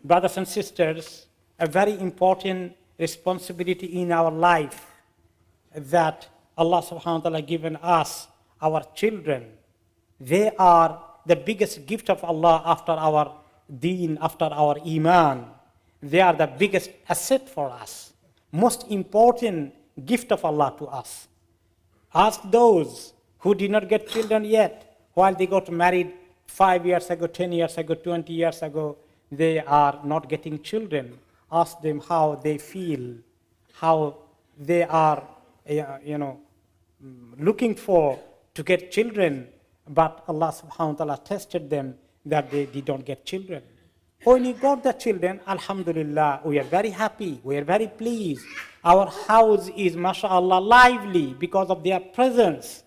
brothers and sisters, a very important responsibility in our life that Allah subhanahu wa ta'ala given us, our children. They are the biggest gift of Allah after our deen, after our iman. They are the biggest asset for us, most important gift of Allah to us. Ask those who did not get children yet, while they got married 5 years ago, 10 years ago, 20 years ago, they are not getting children. Ask them how they feel, how they are, looking for to get children, but Allah subhanahu wa ta'ala tested them that they don't get children. When you got the children, alhamdulillah, we are very happy, we are very pleased. Our house is, mashallah, lively because of their presence.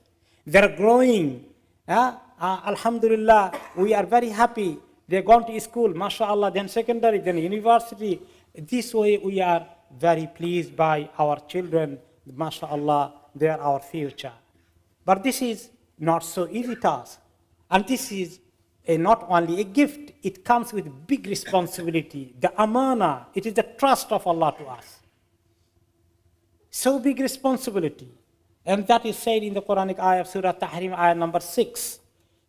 They're growing. Alhamdulillah, we are very happy. They're going to school, mashallah, then secondary, then university. This way we are very pleased by our children. Mashallah, they are our future. But this is not so easy task. And this is not only a gift, it comes with big responsibility. The amana, it is the trust of Allah to us. So big responsibility. And that is said in the Quranic ayah of Surah Tahrim, ayah number 6.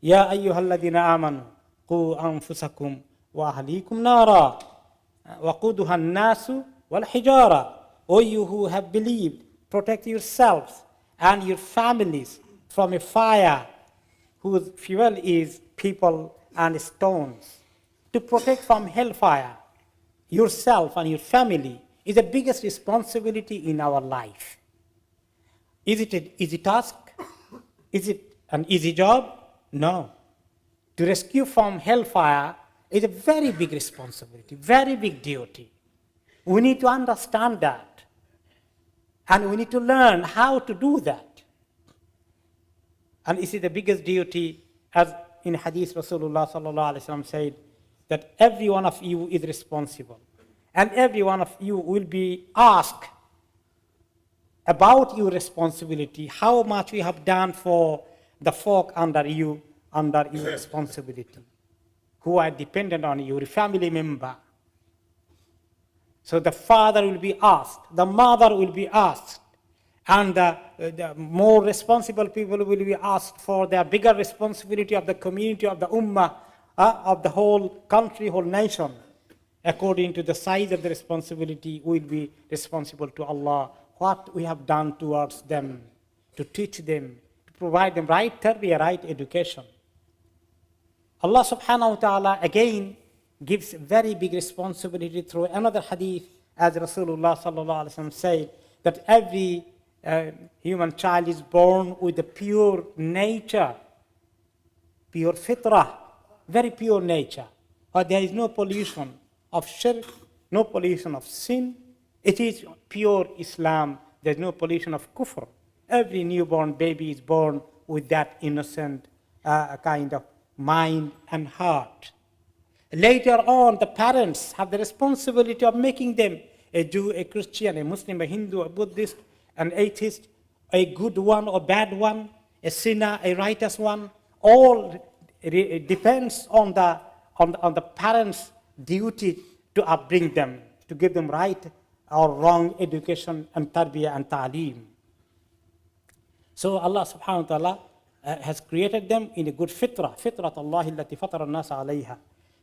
Ya ayyuhalladhina amanu, qu anfusakum wa ahlikum nara, waquduha an-nasu wal hijara. O you who have believed, protect yourselves and your families from a fire whose fuel is people and stones. To protect from hellfire yourself and your family is the biggest responsibility in our life. Is it an easy task? Is it an easy job? No. To rescue from hellfire is a very big responsibility, very big duty. We need to understand that. And we need to learn how to do that. And this is the biggest duty, as in Hadith Rasulullah sallallahu alaihi wasallam said, that every one of you is responsible. And every one of you will be asked about your responsibility, how much you have done for the folk under your responsibility, who are dependent on you, your family member. So the father will be asked, the mother will be asked, and the more responsible people will be asked for their bigger responsibility of the community, of the ummah, of the whole country, whole nation. According to the size of the responsibility, we will be responsible to Allah. What we have done towards them, to teach them, to provide them right tarbiyah, right education. Allah subhanahu wa ta'ala again gives very big responsibility through another hadith, as Rasulullah sallallahu alaihi wasallam said, that every human child is born with a pure nature, pure fitrah, very pure nature. But there is no pollution of shirk, no pollution of sin. It is pure Islam. There is no pollution of kufr. Every newborn baby is born with that innocent kind of mind and heart. Later on, the parents have the responsibility of making them a Jew, a Christian, a Muslim, a Hindu, a Buddhist, an atheist, a good one or bad one, a sinner, a righteous one. All depends on the parents' duty to upbring them, to give them right or wrong education and tarbiyah and ta'aleem. So Allah subhanahu wa ta'ala has created them in a good fitrah, fitrat Allah allati fatara an-nas alayha.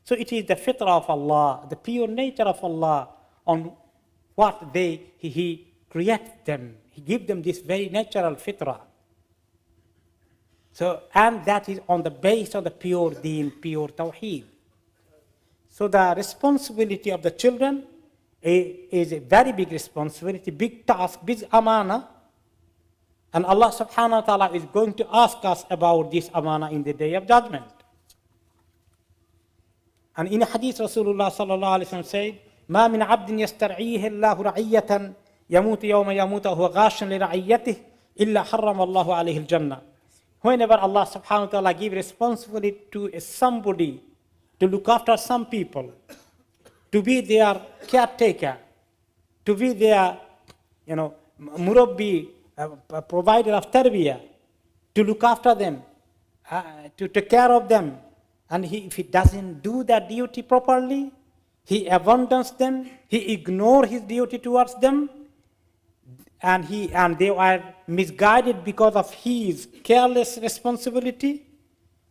So it is the fitrah of Allah, the pure nature of Allah on what He created them. He gives them this very natural fitrah. So, and that is on the base of the pure deen, pure tawheed. So the responsibility of the children is a very big responsibility, big task, big amana. And Allah subhanahu wa ta'ala is going to ask us about this amana in the day of judgment. And in a hadith, Rasulullah sallallahu alaihi wasallam said, "Ma min abdin yastar'ihi Allahu ra'iyatan yamutu yawma yamutu huwa ghashin li ra'iyatihi illa harrama Allahu alayhi al-jannah." Whenever Allah subhanahu wa ta'ala gives responsibility to somebody to look after some people, to be their caretaker, to be their, murabbi, provider of tarbiyah, to look after them, to take care of them. And if he doesn't do that duty properly, he abandons them, he ignores his duty towards them, and they are misguided because of his careless responsibility,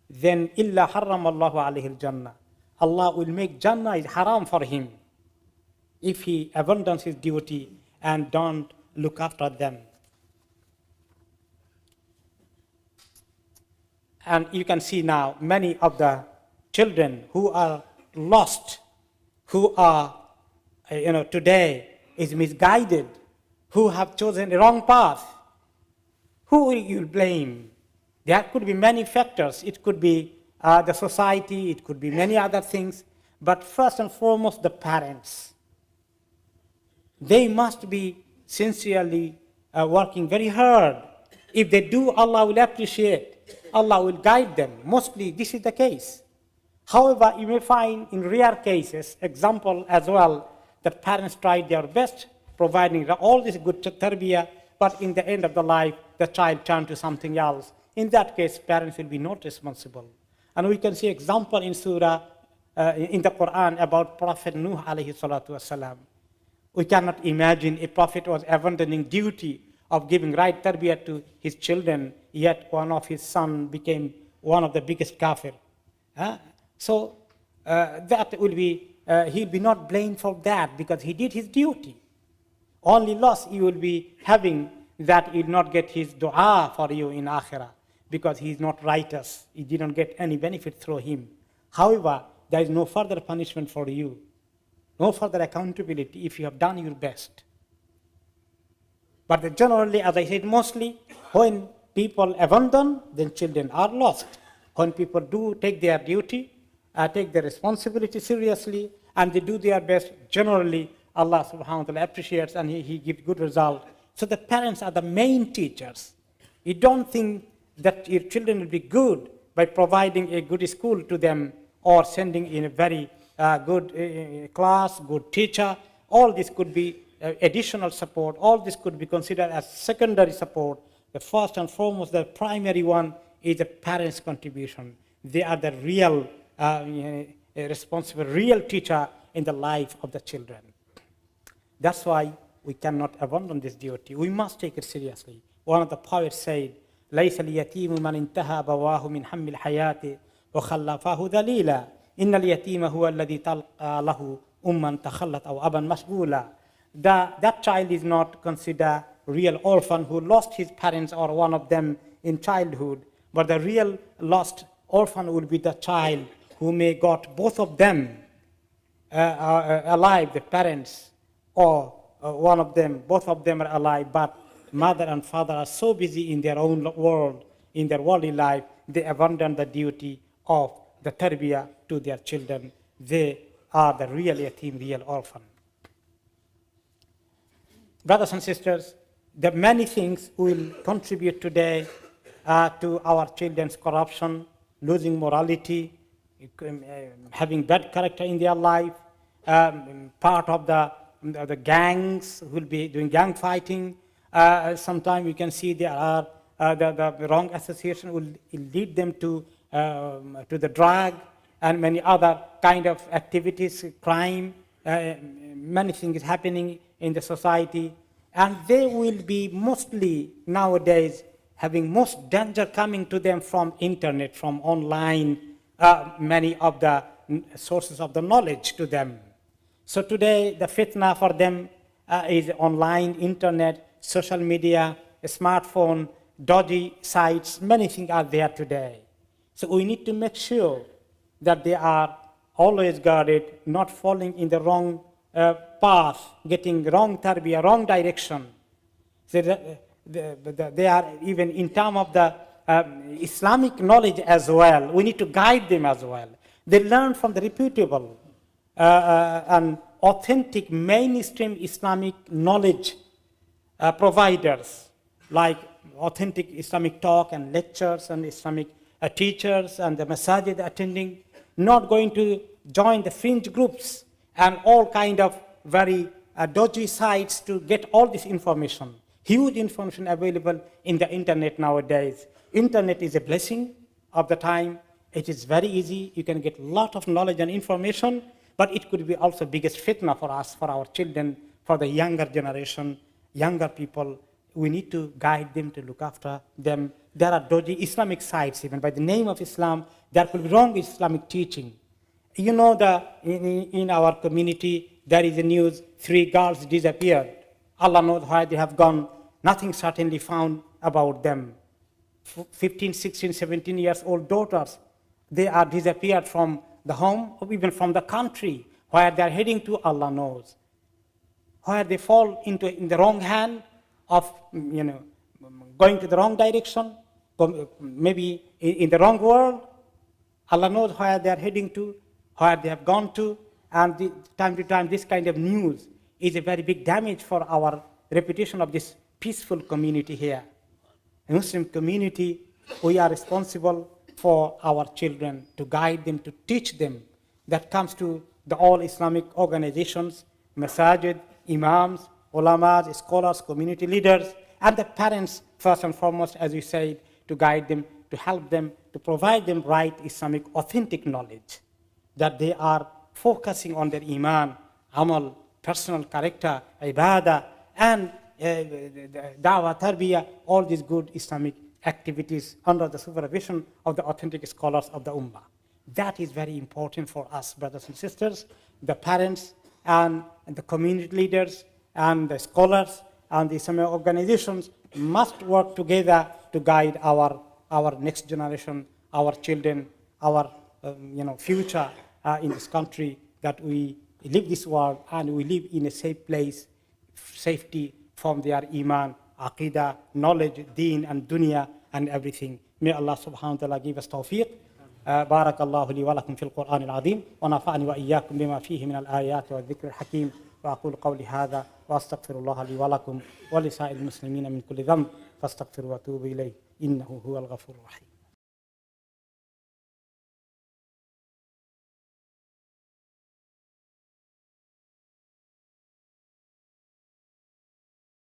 then illa harram Allahu alayhi al-jannah. Allah will make Jannah is haram for him if he abandons his duty and don't look after them. And you can see now many of the children who are lost, who are, today is misguided, who have chosen the wrong path. Who will you blame? There could be many factors. It could be the society, it could be many other things, but first and foremost, the parents. They must be sincerely working very hard. If they do, Allah will appreciate. Allah will guide them. Mostly, this is the case. However, you may find in rare cases, example as well, that parents tried their best, providing all this good tarbiyah, but in the end of the life, the child turned to something else. In that case, parents will be not responsible. And we can see example in Surah, in the Quran about Prophet Nuh alayhi salatu wasalam. We cannot imagine a prophet was abandoning duty of giving right tarbiyah to his children, yet one of his sons became one of the biggest kafir. So that will be, he'll be not blamed for that because he did his duty. Only loss you will be having that he will not get his dua for you in akhirah because he is not righteous. He didn't get any benefit through him. However, there is no further punishment for you, no further accountability if you have done your best. But generally, as I said, mostly when people abandon, then children are lost. When people do take their duty, take their responsibility seriously, and they do their best, generally Allah subhanahu wa ta'ala appreciates and he gives good result. So the parents are the main teachers. You don't think that your children will be good by providing a good school to them or sending in a very good class, good teacher. All this could be additional support. All this could be considered as secondary support. The first and foremost, the primary one is the parents' contribution. They are the real responsible, real teacher in the life of the children. That's why we cannot abandon this duty. We must take it seriously. One of the poets said, ليس اليتيم من انتهى أبواه من حمل الحياة وخلفاه ذليلا إن اليتيم هو الذي تلقى له أما تخلت أو أبا مشغولا. That child is not considered real orphan who lost his parents or one of them in childhood, but the real lost orphan will be the child who may got both of them alive, the parents, or one of them, both of them are alive, but mother and father are so busy in their own world, in their worldly life, they abandon the duty of the tarbiyah to their children. They are the real yatim, real orphan. Brothers and sisters, there are many things will contribute today to our children's corruption, losing morality, having bad character in their life. Part of the gangs will be doing gang fighting. Sometimes you can see there are the wrong association will lead them to the drug and many other kind of activities, crime. Many things happening in the society, and they will be mostly nowadays having most danger coming to them from internet, from online, many of the sources of the knowledge to them. So today the fitna for them is online, internet, social media, a smartphone, dodgy sites, many things are there today. So we need to make sure that they are always guarded, not falling in the wrong path, getting wrong tarbiyah, wrong direction. So they are even in terms of the Islamic knowledge as well. We need to guide them as well. They learn from the reputable and authentic mainstream Islamic knowledge providers, like authentic Islamic talk and lectures and Islamic teachers and the masajid attending, not going to join the fringe groups and all kind of very dodgy sites to get all this information. Huge information available in the internet nowadays. Internet is a blessing of the time. It is very easy. You can get a lot of knowledge and information, But it could be also biggest fitna for us, for our children, for the younger generation, younger people. We need to guide them, to look after them. There are dodgy Islamic sites, even by the name of Islam, there could be wrong Islamic teaching. You know, in our community, there is a news, 3 girls disappeared. Allah knows where they have gone. Nothing certainly found about them. 15, 16, 17 years old daughters, they are disappeared from the home or even from the country. Where they are heading to, Allah knows. Where they fall in the wrong hand of, going to the wrong direction, maybe in the wrong world. Allah knows where they are heading to, where they have gone to, and time to time this kind of news is a very big damage for our reputation of this peaceful community here. A Muslim community, we are responsible for our children, to guide them, to teach them. That comes to the all Islamic organizations, masajid, imams, ulamas, scholars, community leaders, and the parents, first and foremost, as we said, to guide them, to help them, to provide them right Islamic authentic knowledge, that they are focusing on their iman, amal, personal character, ibadah, and da'wah, tarbiyah, all these good Islamic activities under the supervision of the authentic scholars of the ummah. That is very important for us, brothers and sisters. The parents and the community leaders and the scholars and the Islamic organizations must work together to guide our next generation, our children, our future in this country, that we live this world and we live in a safe place, safety from their iman, aqidah, knowledge, deen and dunya and everything. May Allah subhanahu wa ta'ala give us tawfiq. بارك الله لي ولكم في القرآن العظيم ونفعني وإياكم بما فيه من الآيات والذكر الحكيم وأقول قولي هذا وأستغفر الله لي ولكم ولسائر المسلمين من كل ذنب فاستغفروا واتوبوا إليه إنه هو الغفور الرحيم.